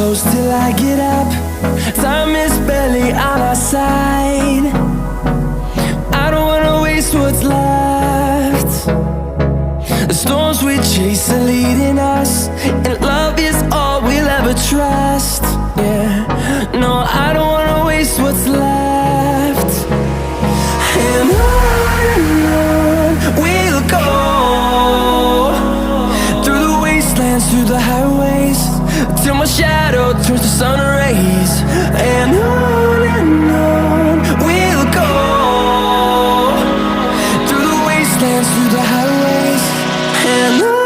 close till I get up. Time is barely on our side. I don't wanna waste what's left. The storms we chase are leading us, and love is all we'll ever trust. Yeah, no, I don't wanna waste what's left. And on we'll go, through the wastelands, through the highways, till my shadow turns to sun rays. And on we'll go, through the wastelands, through the highways, and on.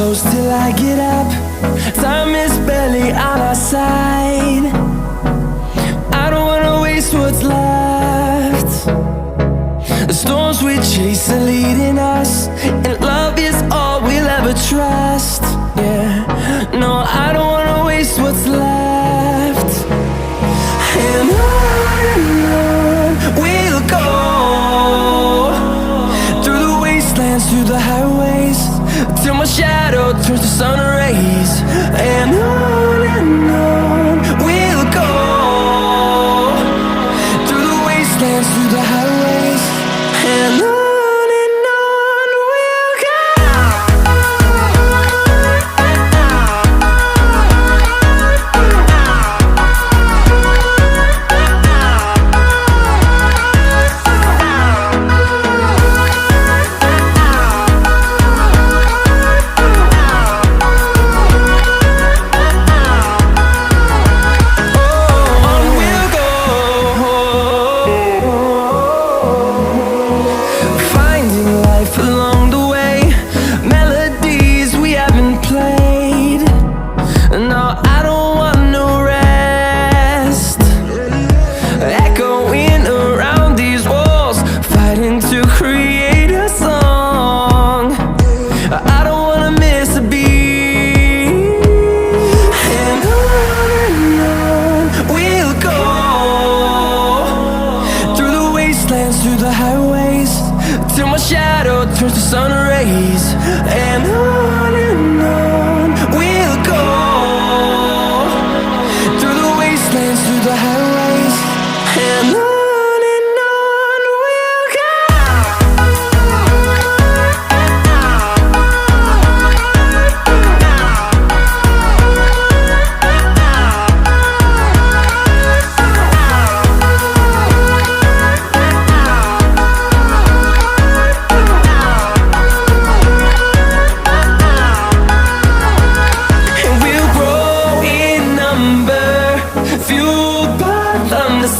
Close till I get up. Time is barely on our side. I don't wanna waste what's left. The storms we chase are leading us, and love is all we'll ever trust. Yeah, no, I don't wanna waste what's left. And on we'll go, through the wastelands, through the highways, till my shadow turns to sun rays. And on we'll go, through the wastelands, through the highways, and on. wastelands, through the highways, till my shadow turns to sun rays. And on we'll go, through the wastelands, through the highways, and on we'll go.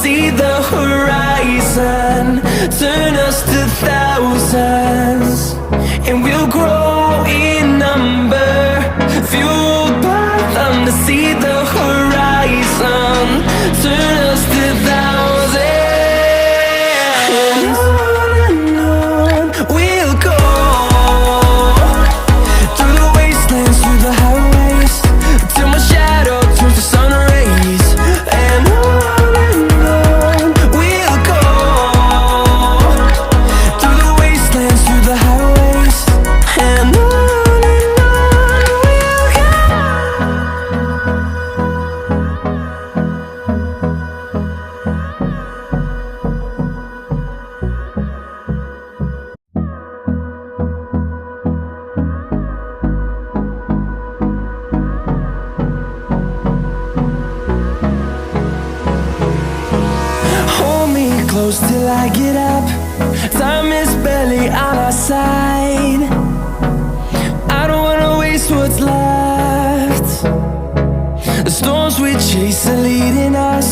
See the horizon, turn us to thousands, and we'll grow in number, fueled by them to see the horizon, turn us to thousands. And on we'll go, through the wastelands, through the highways, till my shadow turns to sun rays. And close till I get up. Time is barely on our side. I don't wanna waste what's left. The storms we chase are leading us.